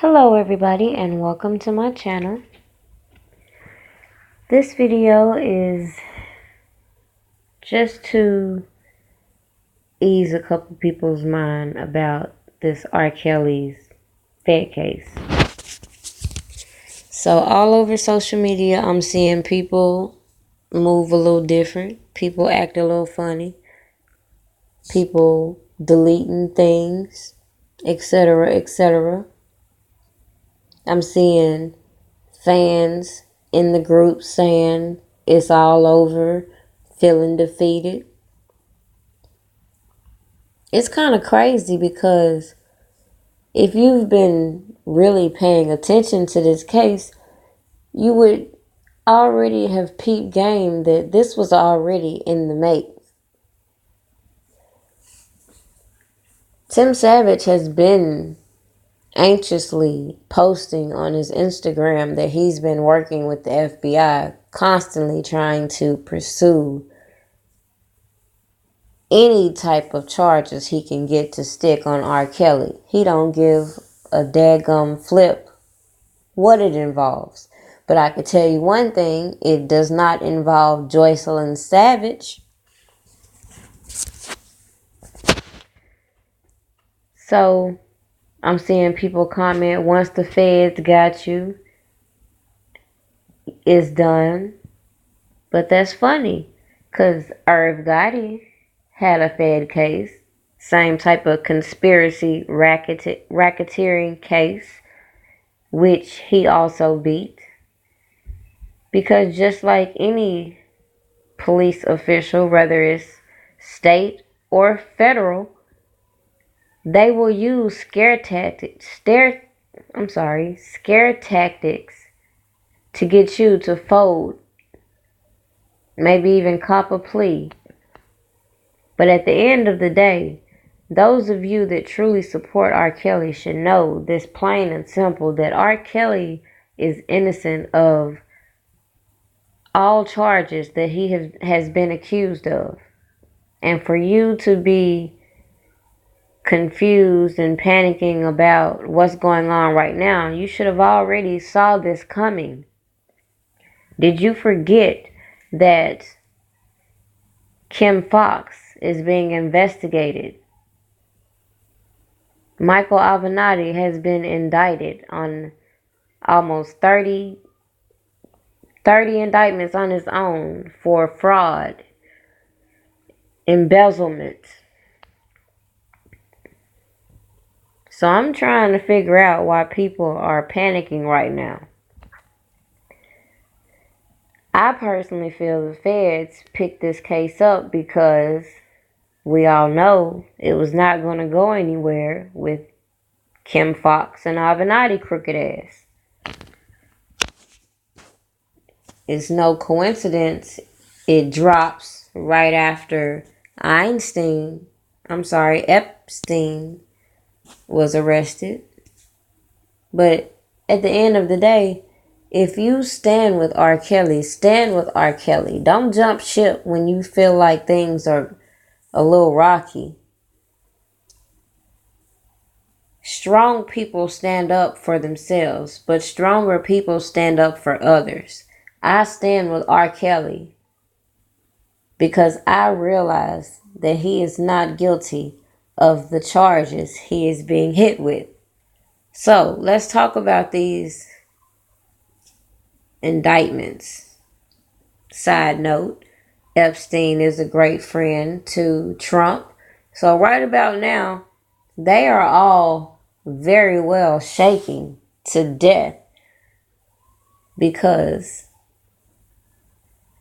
Hello everybody and welcome to my channel. This video is just to ease a couple people's mind about this R. Kelly's Fed case. So all over social media I'm seeing people move a little different, people act a little funny, people deleting things, etc., etc. I'm seeing fans in the group saying it's all over, feeling defeated. It's kind of crazy because if you've been really paying attention to this case, you would already have peeped game that this was already in the make. Tim Savage has been anxiously posting on his Instagram that he's been working with the FBI, constantly trying to pursue any type of charges he can get to stick on R. Kelly. He don't give a daggum flip what it involves. But I could tell you one thing, it does not involve Joycelyn Savage. So I'm seeing people comment, once the feds got you, it's done. But that's funny, because Irv Gotti had a Fed case. Same type of conspiracy racketeering case, which he also beat. Because just like any police official, whether it's state or federal, they will use scare tactics to get you to fold, maybe even cop a plea. But at the end of the day, those of you that truly support R. Kelly should know this plain and simple, that R. Kelly is innocent of all charges that he has been accused of. And for you to be confused and panicking about what's going on right now, you should have already saw this coming. Did you forget that Kim Fox is being investigated? Michael Avenatti has been indicted on almost 30 indictments on his own for fraud, embezzlement. So I'm trying to figure out why people are panicking right now. I personally feel the feds picked this case up because we all know it was not going to go anywhere with Kim Fox and Avenatti crooked ass. It's no coincidence it drops right after Epstein was arrested. But at the end of the day, if you stand with R. Kelly, stand with R. Kelly. Don't jump ship when you feel like things are a little rocky. Strong people stand up for themselves, but stronger people stand up for others. I stand with R. Kelly because I realize that he is not guilty of the charges he is being hit with. So let's talk about these indictments. Side note, Epstein is a great friend to Trump. So right about now, they are all very well shaking to death, because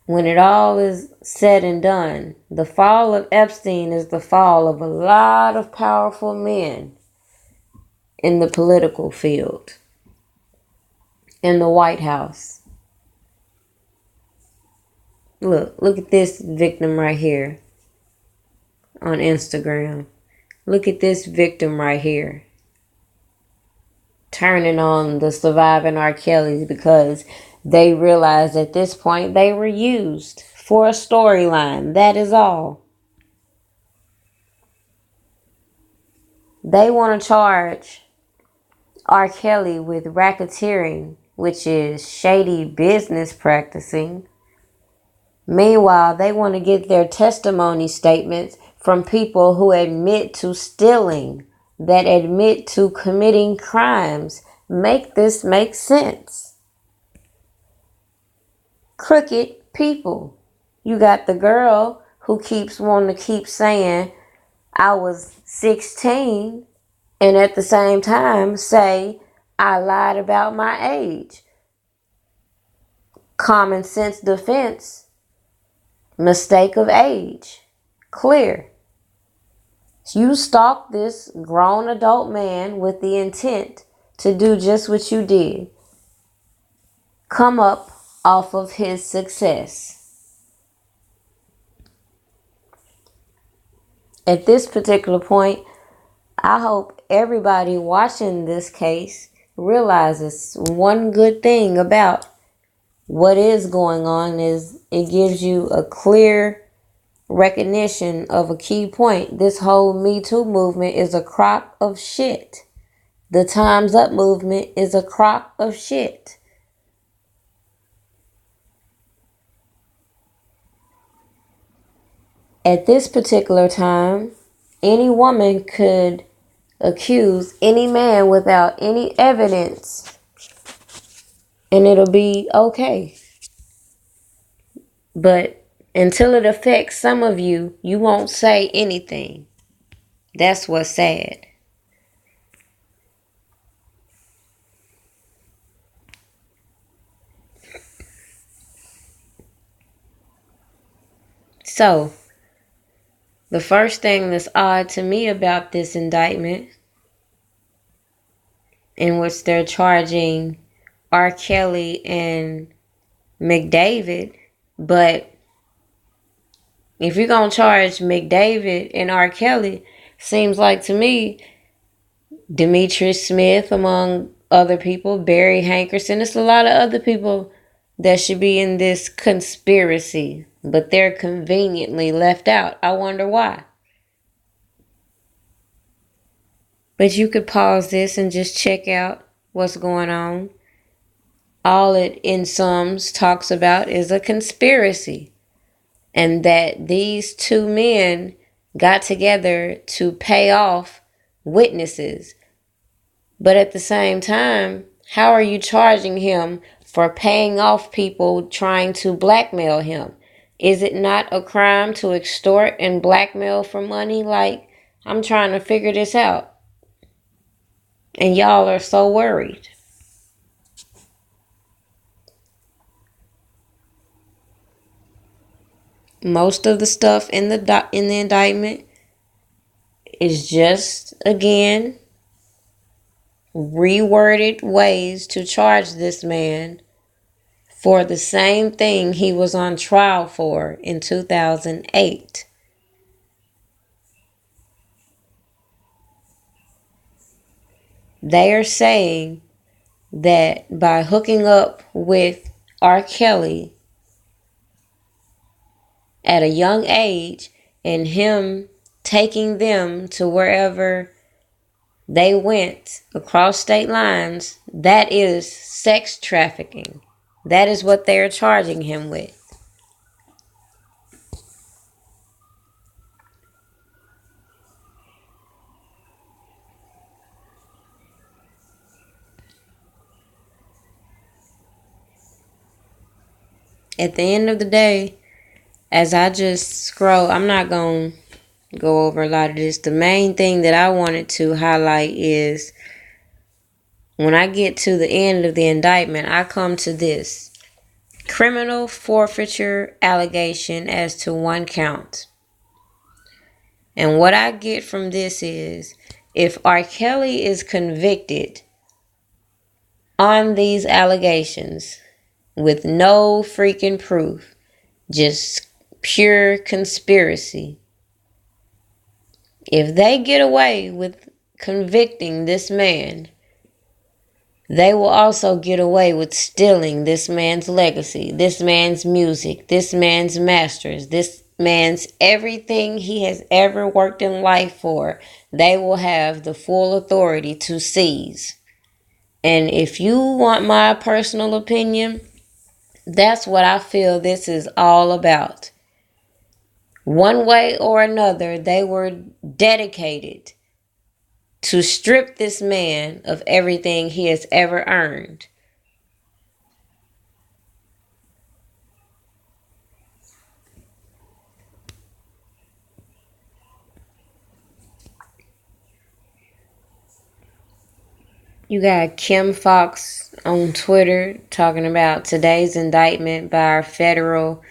when it all is said and done, the fall of Epstein is the fall of a lot of powerful men in the political field, in the White House. Look at this victim right here on Instagram. Look at this victim right here, turning on the surviving R. Kellys because they realized at this point they were used for a storyline. That is all. They want to charge R. Kelly with racketeering, which is shady business practicing. Meanwhile, they want to get their testimony statements from people who admit to stealing, that admit to committing crimes. Make this make sense. Crooked people. You got the girl who keeps wanting to keep saying, I was 16, and at the same time say, I lied about my age. Common sense defense. Mistake of age. Clear. You stalked this grown adult man with the intent to do just what you did. Come up off of his success. At this particular point, I hope everybody watching this case realizes one good thing about what is going on is it gives you a clear recognition of a key point. This whole Me Too movement is a crock of shit. The Time's Up movement is a crock of shit. At this particular time, any woman could accuse any man without any evidence, and it'll be okay. But until it affects some of you, you won't say anything. That's what's sad. So, the first thing that's odd to me about this indictment, in which they're charging R. Kelly and McDavid, but if you're going to charge McDavid and R. Kelly, seems like to me, Demetrius Smith, among other people, Barry Hankerson, there's a lot of other people that should be in this conspiracy, but they're conveniently left out. I wonder why. But you could pause this and just check out what's going on. All it in sums talks about is a conspiracy, and that these two men got together to pay off witnesses. But at the same time, how are you charging him for paying off people trying to blackmail him? Is it not a crime to extort and blackmail for money? Like, I'm trying to figure this out. And y'all are so worried. Most of the stuff in the indictment is just, again, reworded ways to charge this man for the same thing he was on trial for in 2008. They are saying that by hooking up with R. Kelly at a young age and him taking them to wherever they went across state lines, that is sex trafficking. That is what they're charging him with. At the end of the day, as I just scroll, I'm not going to go over a lot of this. The main thing that I wanted to highlight is when I get to the end of the indictment, I come to this. Criminal forfeiture allegation as to one count. And what I get from this is, if R. Kelly is convicted on these allegations with no freaking proof, just pure conspiracy, if they get away with convicting this man, they will also get away with stealing this man's legacy, this man's music, this man's masters, this man's everything he has ever worked in life for. They will have the full authority to seize. And if you want my personal opinion, that's what I feel this is all about. One way or another, they were dedicated to strip this man of everything he has ever earned. You got Kim Fox on Twitter talking about today's indictment by our federal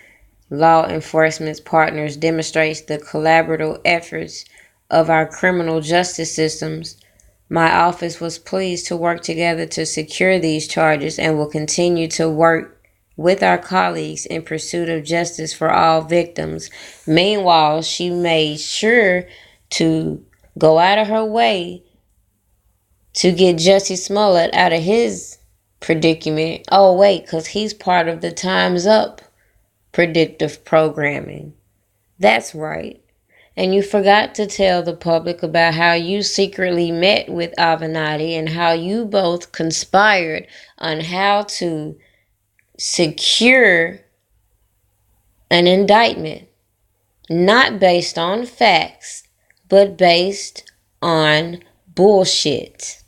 law enforcement partners demonstrates the collaborative efforts of our criminal justice systems. My office was pleased to work together to secure these charges and will continue to work with our colleagues in pursuit of justice for all victims. Meanwhile, she made sure to go out of her way to get Jussie Smollett out of his predicament. Oh, wait, because he's part of the Time's Up predictive programming. That's right. And you forgot to tell the public about how you secretly met with Avenatti and how you both conspired on how to secure an indictment, not based on facts, but based on bullshit.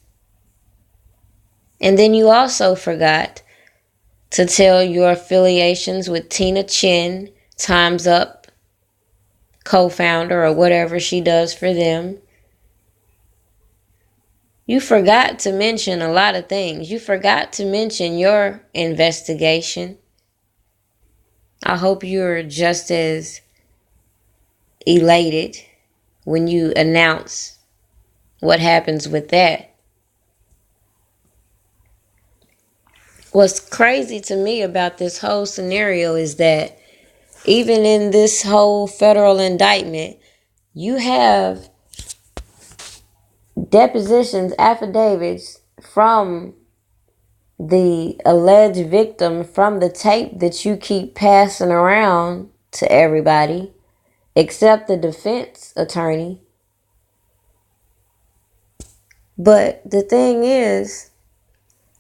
And then you also forgot to tell your affiliations with Tina Chin, Time's Up co-founder, or whatever she does for them. You forgot to mention a lot of things. You forgot to mention your investigation. I hope you're just as elated when you announce what happens with that. What's crazy to me about this whole scenario is that even in this whole federal indictment, you have depositions, affidavits from the alleged victim from the tape that you keep passing around to everybody, except the defense attorney. But the thing is,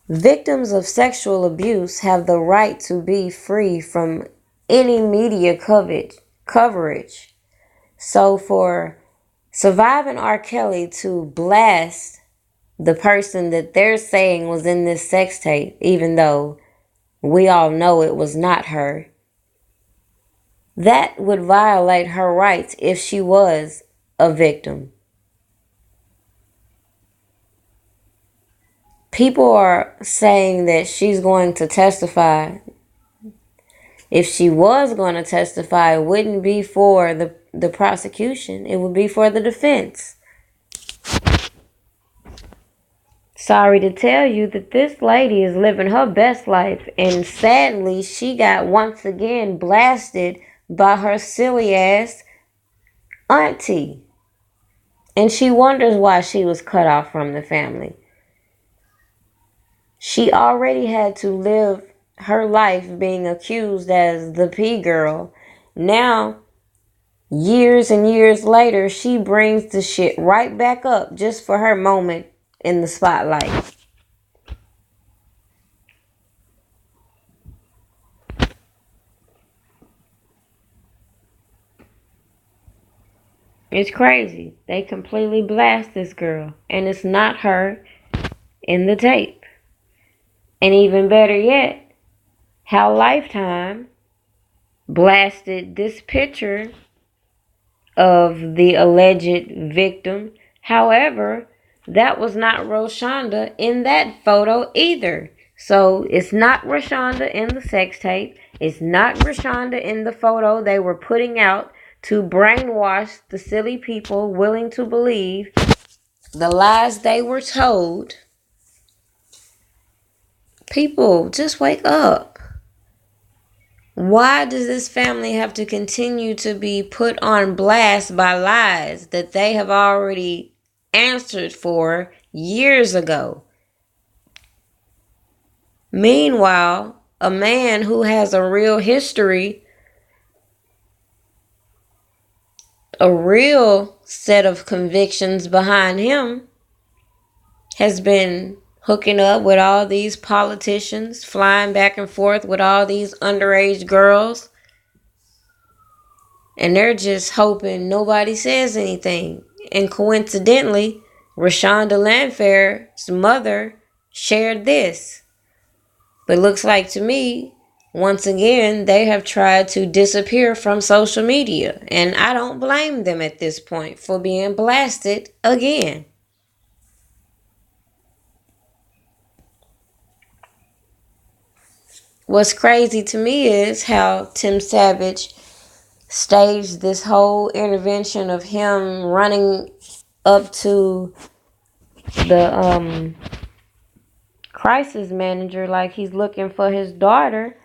victims of sexual abuse have the right to be free from any media coverage. So for Surviving R. Kelly to blast the person that they're saying was in this sex tape, even though we all know it was not her, that would violate her rights if she was a victim. People are saying that she's going to testify. If she was going to testify, it wouldn't be for the prosecution. It would be for the defense. Sorry to tell you that this lady is living her best life, and sadly, she got once again blasted by her silly ass auntie. And she wonders why she was cut off from the family. She already had to live her life being accused as the P girl. Now, years and years later, she brings the shit right back up just for her moment in the spotlight. It's crazy. They completely blast this girl, and it's not her in the tape. And even better yet, how Lifetime blasted this picture of the alleged victim. However, that was not Roshonda in that photo either. So it's not Roshonda in the sex tape. It's not Roshonda in the photo they were putting out to brainwash the silly people willing to believe the lies they were told. People, just wake up. Why does this family have to continue to be put on blast by lies that they have already answered for years ago? Meanwhile, a man who has a real history, a real set of convictions behind him, has been hooking up with all these politicians, flying back and forth with all these underage girls. And they're just hoping nobody says anything. And coincidentally, Rashonda Landfair's mother shared this. But looks like to me, once again, they have tried to disappear from social media. And I don't blame them at this point for being blasted again. What's crazy to me is how Tim Savage staged this whole intervention of him running up to the crisis manager like he's looking for his daughter.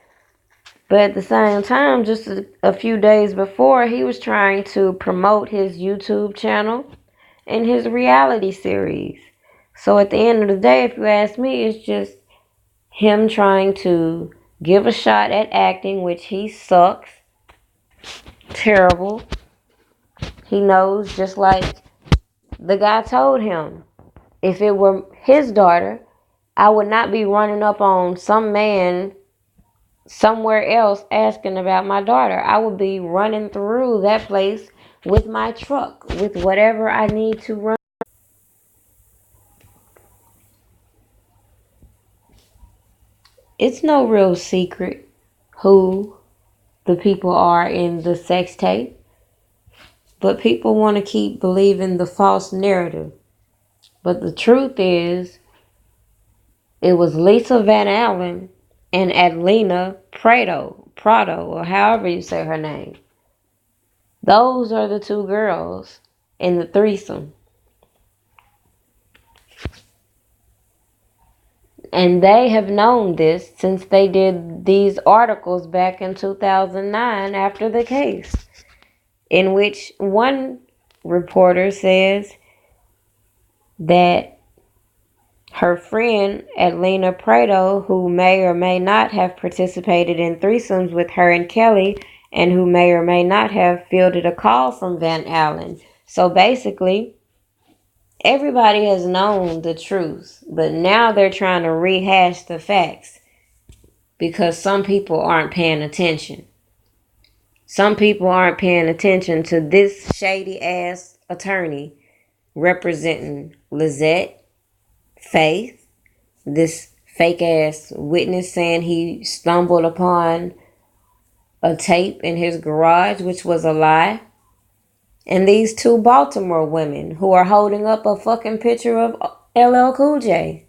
But at the same time, just a few days before, he was trying to promote his YouTube channel and his reality series. So at the end of the day, if you ask me, it's just him trying to give a shot at acting, which he sucks. Terrible. He knows, just like the guy told him, if it were his daughter, I would not be running up on some man somewhere else asking about my daughter. I would be running through that place with my truck, with whatever I need to run. It's no real secret who the people are in the sex tape, but people want to keep believing the false narrative. But the truth is, it was Lisa Van Allen and Adelina Prado, or however you say her name. Those are the two girls in the threesome. And they have known this since they did these articles back in 2009 after the case, in which one reporter says that her friend Adelina Prado, who may or may not have participated in threesomes with her and Kelly, and who may or may not have fielded a call from Van Allen. So basically, everybody has known the truth, but now they're trying to rehash the facts because some people aren't paying attention. Some people aren't paying attention to this shady ass attorney representing Lizette, Faith, this fake ass witness saying he stumbled upon a tape in his garage, which was a lie. And these two Baltimore women who are holding up a fucking picture of LL Cool J.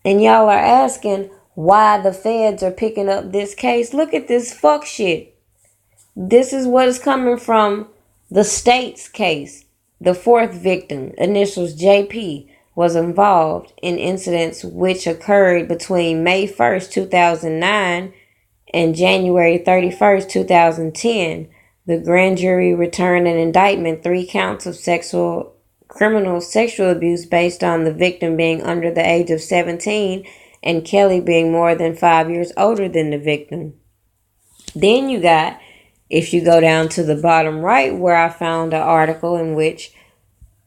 And y'all are asking why the feds are picking up this case. Look at this fuck shit. This is what is coming from the state's case. The fourth victim, initials JP, was involved in incidents which occurred between May 1st, 2009 and January 31st, 2010. The grand jury returned an indictment, 3 counts of criminal sexual abuse based on the victim being under the age of 17 and Kelly being more than 5 years older than the victim. Then you got, if you go down to the bottom right, where I found an article in which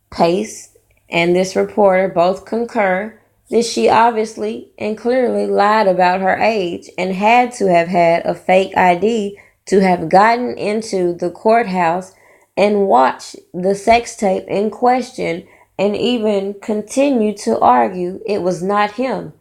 Pace and this reporter both concur that she obviously and clearly lied about her age and had to have had a fake ID to have gotten into the courthouse and watched the sex tape in question and even continued to argue it was not him.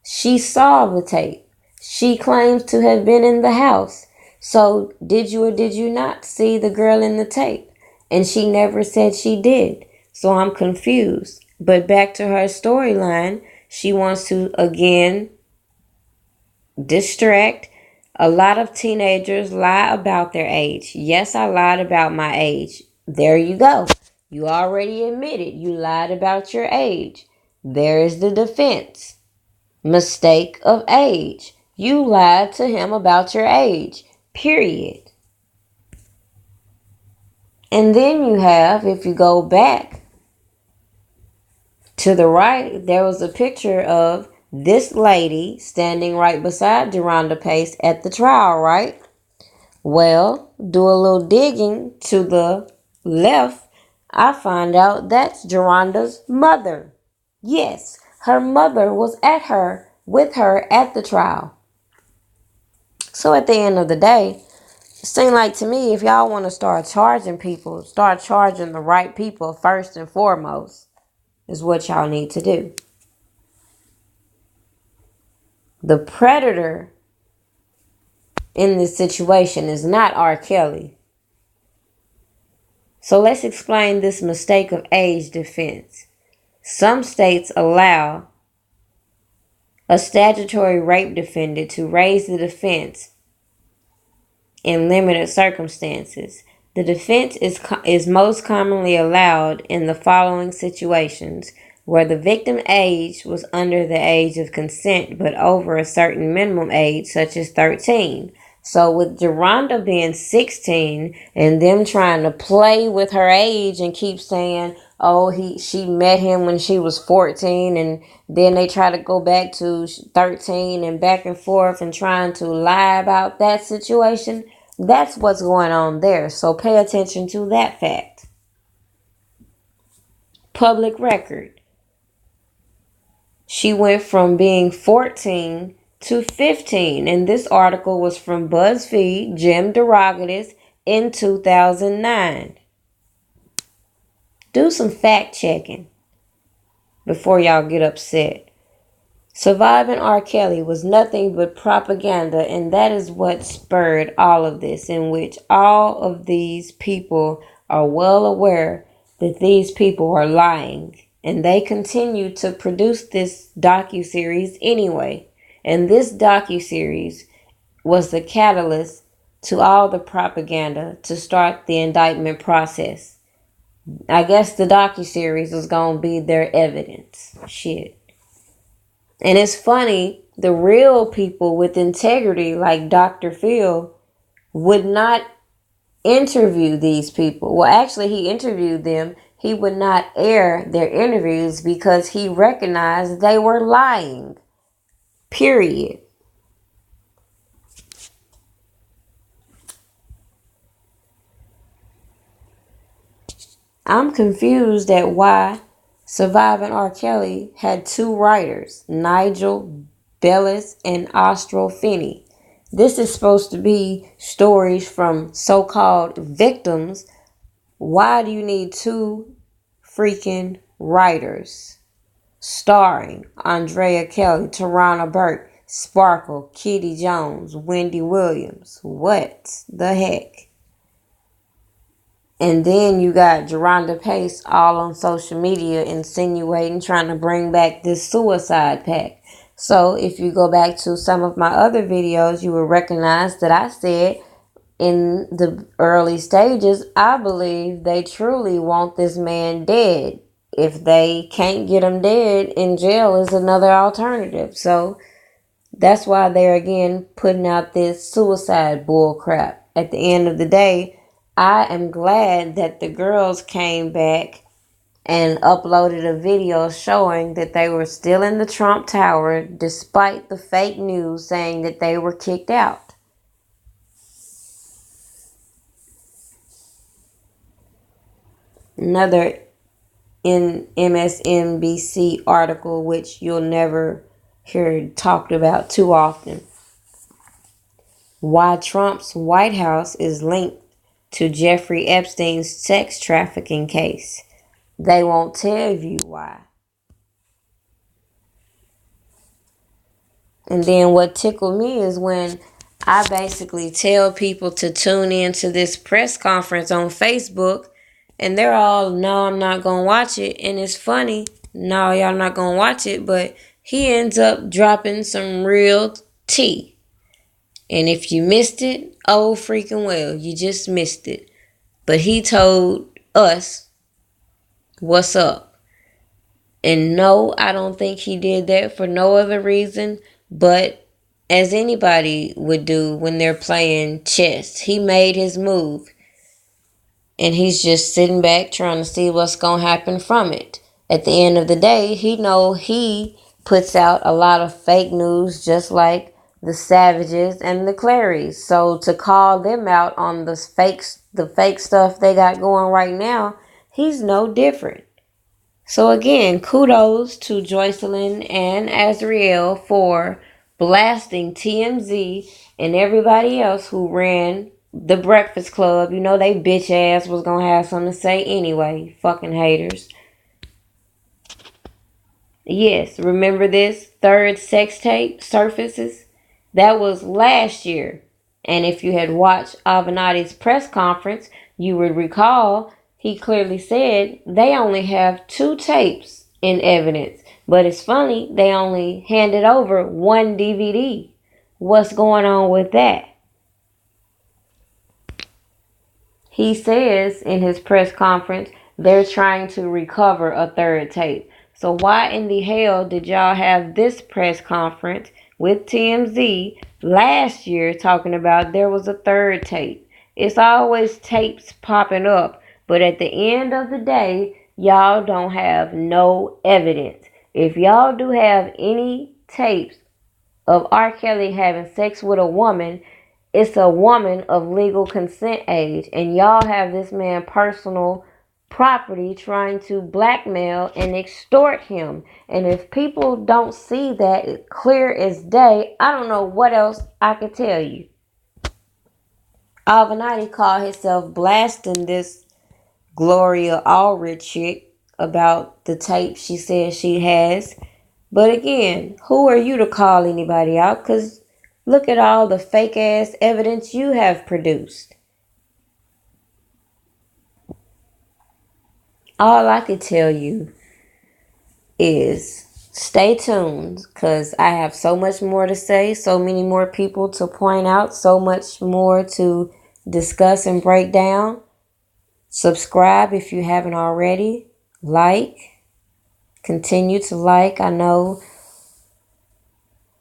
She saw the tape. She claims to have been in the house. So did you or did you not see the girl in the tape? And she never said she did. So I'm confused. But back to her storyline, she wants to again distract. A lot of teenagers lie about their age. Yes, I lied about my age. There you go. You already admitted you lied about your age. There is the defense. Mistake of age. You lied to him about your age. Period. And then you have, if you go back to the right, there was a picture of this lady standing right beside Deronda Pace at the trial, right? Well, do a little digging to the left, I find out that's Deronda's mother. Yes, her mother was with her at the trial. So at the end of the day, it seemed like to me, if y'all want to start charging people, start charging the right people first and foremost, is what y'all need to do. The predator in this situation is not R. Kelly. So let's explain this mistake of age defense. Some states allow a statutory rape defendant to raise the defense in limited circumstances. The defense is most commonly allowed in the following situations: where the victim age was under the age of consent but over a certain minimum age, such as 13. So with Geronda being 16 and them trying to play with her age and keep saying, oh, she met him when she was 14, and then they try to go back to 13 and back and forth and trying to lie about that situation. That's what's going on there. So pay attention to that fact. Public record. She went from being 14 to 15. And this article was from BuzzFeed, Jim Derogatis, in 2009. Do some fact checking before y'all get upset. Surviving R. Kelly was nothing but propaganda, and that is what spurred all of this, in which all of these people are well aware that these people are lying, and they continue to produce this docuseries anyway. And this docuseries was the catalyst to all the propaganda to start the indictment process. I guess the docuseries is gonna be their evidence. Shit. And it's funny, the real people with integrity like Dr. Phil would not interview these people. Well, actually, he interviewed them. He would not air their interviews because he recognized they were lying. Period. I'm confused at why Surviving R. Kelly had two writers, Nigel Bellis and Austral Finney. This is supposed to be stories from so-called victims. Why do you need two freaking writers? Starring Andrea Kelly, Tarana Burke, Sparkle, Kitty Jones, Wendy Williams. What the heck? And then you got Geronda Pace all on social media insinuating, trying to bring back this suicide pact. So if you go back to some of my other videos, you will recognize that I said in the early stages, I believe they truly want this man dead. If they can't get him dead, in jail is another alternative. So that's why they're again putting out this suicide bull crap. At the end of the day, I am glad that the girls came back and uploaded a video showing that they were still in the Trump Tower despite the fake news saying that they were kicked out. Another in MSNBC article, which you'll never hear talked about too often. Why Trump's White House is linked to Jeffrey Epstein's sex trafficking case. They won't tell you why. And then what tickled me is when I basically tell people to tune in to this press conference on Facebook, and they're all, no, I'm not going to watch it. And it's funny, no, y'all not going to watch it, but he ends up dropping some real tea. And if you missed it, oh freaking well, you just missed it. But he told us what's up. And no, I don't think he did that for no other reason but as anybody would do when they're playing chess. He made his move. And he's just sitting back trying to see what's going to happen from it. At the end of the day, he puts out a lot of fake news just like the Savages and the Clarys. So to call them out on the fake stuff they got going right now, he's no different. So again, kudos to Joycelyn and Azriel for blasting TMZ and everybody else who ran the Breakfast Club. You know they bitch ass was gonna have something to say anyway. Fucking haters. Yes, remember this third sex tape surfaces? That was last year. And if you had watched Avenatti's press conference, you would recall he clearly said they only have 2 tapes in evidence. But it's funny, they only handed over 1 DVD. What's going on with that? He says in his press conference they're trying to recover a third tape. So why in the hell did y'all have this press conference with TMZ last year talking about there was a third tape? It's always tapes popping up, but at the end of the day, y'all don't have no evidence. If y'all do have any tapes of R. Kelly having sex with a woman, it's a woman of legal consent age, and y'all have this man personal property trying to blackmail and extort him. And if people don't see that clear as day, I don't know what else I could tell you. Alvanati called himself blasting this Gloria Allred chick about the tape she says she has. But again, who are you to call anybody out? Because look at all the fake ass evidence you have produced. All I could tell you is stay tuned because I have so much more to say, so many more people to point out, so much more to discuss and break down. Subscribe if you haven't already. Like. Continue to like. I know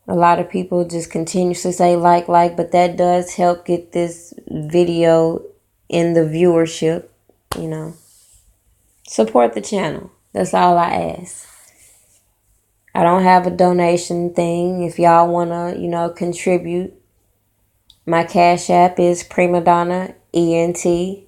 a lot of people just continuously say like, but that does help get this video in the viewership, you know. Support the channel. That's all I ask. I don't have a donation thing. If y'all want to, contribute, my Cash App is primadonnaent.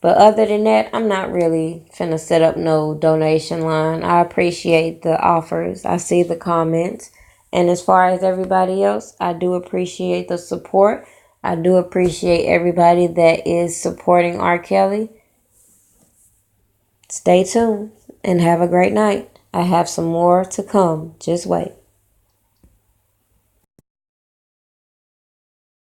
But other than that, I'm not really finna set up no donation line. I appreciate the offers. I see the comments. And as far as everybody else, I do appreciate the support. I do appreciate everybody that is supporting R. Kelly. Stay tuned and have a great night. I have some more to come. Just wait.